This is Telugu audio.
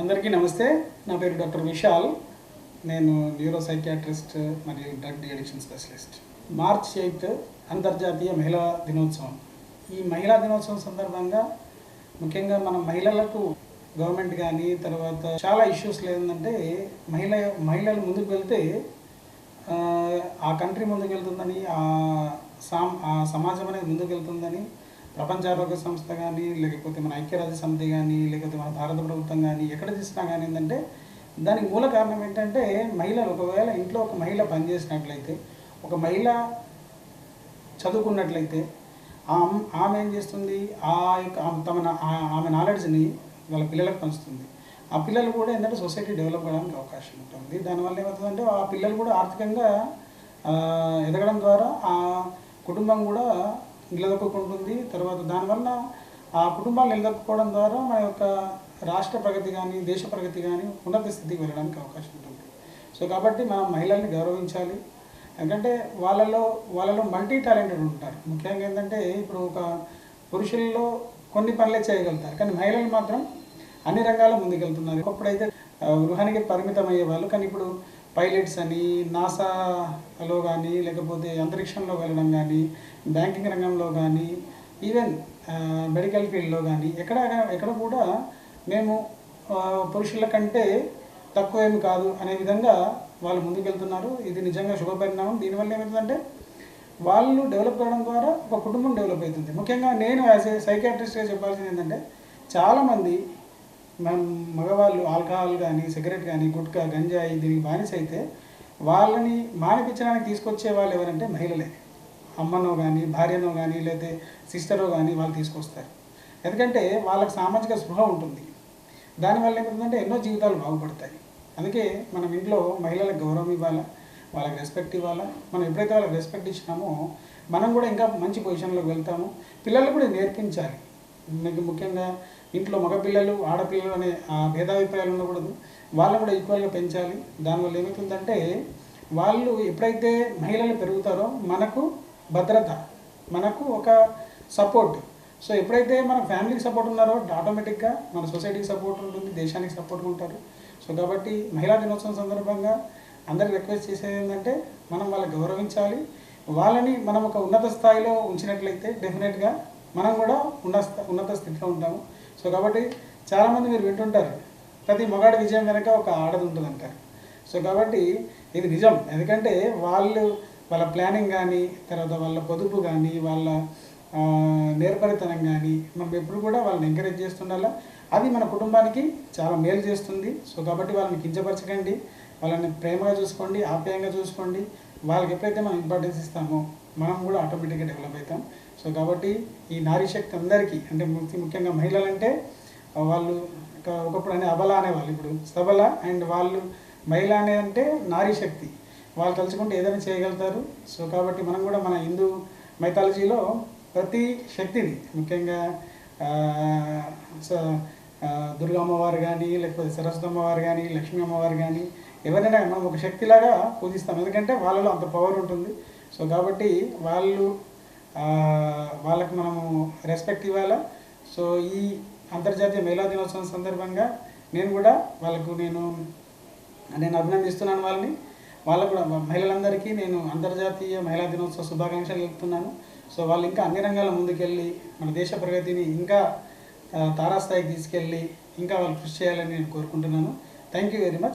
అందరికీ నమస్తే. నా పేరు డాక్టర్ విశాల్. నేను న్యూరో సైకియాట్రిస్ట్ మరియు డ్రగ్ అడిక్షన్ స్పెషలిస్ట్. మార్చ్ 8 అంతర్జాతీయ మహిళా దినోత్సవం. ఈ మహిళా దినోత్సవం సందర్భంగా ముఖ్యంగా మన మహిళలకు గవర్నమెంట్ కానీ తర్వాత చాలా ఇష్యూస్ లేదంటే మహిళలు ముందుకు వెళ్తే ఆ కంట్రీ ముందుకు వెళ్తుందని, ఆ సమాజం అనేది ముందుకు వెళ్తుందని ప్రపంచ ఆరోగ్య సంస్థ కానీ, లేకపోతే మన ఐక్యరాజ్య సమితి కానీ, లేకపోతే మన భారత ప్రభుత్వం కానీ ఎక్కడ తీసినా కానీ ఏంటంటే దానికి మూల కారణం ఏంటంటే మహిళలు ఒకవేళ ఇంట్లో ఒక మహిళ పనిచేసినట్లయితే, ఒక మహిళ చదువుకున్నట్లయితే ఆమె ఏం చేస్తుంది, ఆమె నాలెడ్జ్ని వాళ్ళ పిల్లలకు పంచుతుంది. ఆ పిల్లలు కూడా ఏంటంటే సొసైటీ డెవలప్ అవ్వడానికి అవకాశం ఉంటుంది. దానివల్ల ఏమవుతుందంటే ఆ పిల్లలు కూడా ఆర్థికంగా ఎదగడం ద్వారా ఆ కుటుంబం కూడా నిలదొక్కుంటుంది. తర్వాత దానివల్ల ఆ కుటుంబాలు నిలదొక్కుకోవడం ద్వారా మన యొక్క రాష్ట్ర ప్రగతి కానీ, దేశ ప్రగతి కానీ ఉన్నత స్థితికి వెళ్ళడానికి అవకాశం ఉంటుంది. సో కాబట్టి మనం మహిళల్ని గౌరవించాలి. ఎందుకంటే వాళ్ళలో మల్టీ టాలెంటెడ్ ఉంటారు. ముఖ్యంగా ఏంటంటే ఇప్పుడు ఒక పురుషుల్లో కొన్ని పనులే చేయగలుగుతారు, కానీ మహిళలు మాత్రం అన్ని రంగాల్లో ముందుకెళ్తున్నారు. ఒకప్పుడైతే గృహానికి పరిమితం అయ్యేవాళ్ళు, కానీ ఇప్పుడు పైలట్స్ అని, నాసాలో కానీ, లేకపోతే అంతరిక్షంలో వెళ్ళడం కానీ, బ్యాంకింగ్ రంగంలో కానీ, ఈవెన్ మెడికల్ ఫీల్డ్లో కానీ ఎక్కడ కూడా మేము పురుషుల కంటే తక్కువేమి కాదు అనే విధంగా వాళ్ళు ముందుకెళ్తున్నారు. ఇది నిజంగా శుభపరిణామం. దీనివల్ల ఏమవుతుందంటే వాళ్ళు డెవలప్ కావడం ద్వారా ఒక కుటుంబం డెవలప్ అవుతుంది. ముఖ్యంగా నేను యాజ్ ఏ సైకియాట్రిస్ట్గా చెప్పాల్సింది ఏంటంటే చాలామంది మగవాళ్ళు ఆల్కహాల్ కానీ, సిగరెట్ కానీ, గుట్కా, గంజాయి దీనికి బానిస అయితే వాళ్ళని మానిపించడానికి తీసుకొచ్చే వాళ్ళు ఎవరంటే మహిళలే. అమ్మనో కానీ, భార్యనో కానీ, లేకపోతే సిస్టరో కానీ వాళ్ళు తీసుకొస్తారు. ఎందుకంటే వాళ్ళకి సామాజిక స్పృహ ఉంటుంది. దానివల్ల ఏమవుతుందంటే ఎన్నో జీవితాలు బాగుపడతాయి. అందుకే మనం ఇంట్లో మహిళలకు గౌరవం ఇవ్వాలా, వాళ్ళకి రెస్పెక్ట్ ఇవ్వాలా. మనం ఎప్పుడైతే వాళ్ళకి రెస్పెక్ట్ ఇచ్చినామో మనం కూడా ఇంకా మంచి పొజిషన్లోకి వెళ్తాము. పిల్లలకు కూడా నేర్పించాలి. మీకు ముఖ్యంగా ఇంట్లో మగపిల్లలు, ఆడపిల్లలు అనే భేదాభిప్రాయాలు ఉండకూడదు. వాళ్ళని కూడా ఈక్వల్గా పెంచాలి. దానివల్ల ఏమవుతుందంటే వాళ్ళు ఎప్పుడైతే మహిళలు పెరుగుతారో మనకు భద్రత, మనకు ఒక సపోర్ట్. సో ఎప్పుడైతే మన ఫ్యామిలీకి సపోర్ట్ ఉన్నారో ఆటోమేటిక్గా మన సొసైటీకి సపోర్ట్ ఉంటుంది, దేశానికి సపోర్ట్ ఉంటారు. సో కాబట్టి మహిళా దినోత్సవం సందర్భంగా అందరికి రిక్వెస్ట్ చేసేది ఏంటంటే మనం వాళ్ళని గౌరవించాలి. వాళ్ళని మనం ఒక ఉన్నత స్థాయిలో ఉంచినట్లయితే డెఫినెట్గా మనం కూడా ఉన్నత స్థితిలో ఉంటాము. సో కాబట్టి చాలామంది మీరు వింటుంటారు, ప్రతి మగాడి విజయం వెనక ఒక ఆడది ఉంటుంది అంటారు. సో కాబట్టి ఇది నిజం. ఎందుకంటే వాళ్ళ ప్లానింగ్ కానీ, తర్వాత వాళ్ళ పొదుపు కానీ, వాళ్ళ నేర్పరితనం కానీ మనం ఎప్పుడు కూడా వాళ్ళని ఎంకరేజ్ చేస్తుండాలా. అది మన కుటుంబానికి చాలా మేలు చేస్తుంది. సో కాబట్టి వాళ్ళని కించపరచకండి, వాళ్ళని ప్రేమగా చూసుకోండి, ఆప్యాయంగా చూసుకోండి. వాళ్ళకి ఎప్పుడైతే మనం ఇంపార్టెన్స్ ఇస్తామో మనం కూడా ఆటోమేటిక్గా డెవలప్ అవుతాం. సో కాబట్టి ఈ నారీ శక్తి అందరికీ, అంటే ముఖ్యంగా మహిళలంటే వాళ్ళు ఒకప్పుడు అబల అనేవాళ్ళు, ఇప్పుడు సబల. అండ్ వాళ్ళు మహిళ అంటే నారీ శక్తి. వాళ్ళు తలుచుకుంటే ఏదైనా చేయగలుగుతారు. సో కాబట్టి మనం కూడా మన హిందూ మైథాలజీలో ప్రతి శక్తిని, ముఖ్యంగా దుర్గా అమ్మవారు కానీ, లేకపోతే సరస్వతి అమ్మవారు కానీ, లక్ష్మీ అమ్మవారు కానీ, ఎవరైనా మనం ఒక శక్తిలాగా పూజిస్తాం. ఎందుకంటే వాళ్ళలో అంత పవర్ ఉంటుంది. సో కాబట్టి వాళ్ళకి మనము రెస్పెక్ట్ ఇవ్వాలా. సో ఈ అంతర్జాతీయ మహిళా దినోత్సవం సందర్భంగా నేను అభినందిస్తున్నాను వాళ్ళకు కూడా మహిళలందరికీ నేను అంతర్జాతీయ మహిళా దినోత్సవ శుభాకాంక్షలు చెప్తున్నాను. సో వాళ్ళు ఇంకా అన్ని రంగాల ముందుకెళ్ళి మన దేశ ప్రగతిని ఇంకా తారాస్థాయికి తీసుకెళ్ళి ఇంకా వాళ్ళు కృషి చేయాలని నేను కోరుకుంటున్నాను. Thank you very much.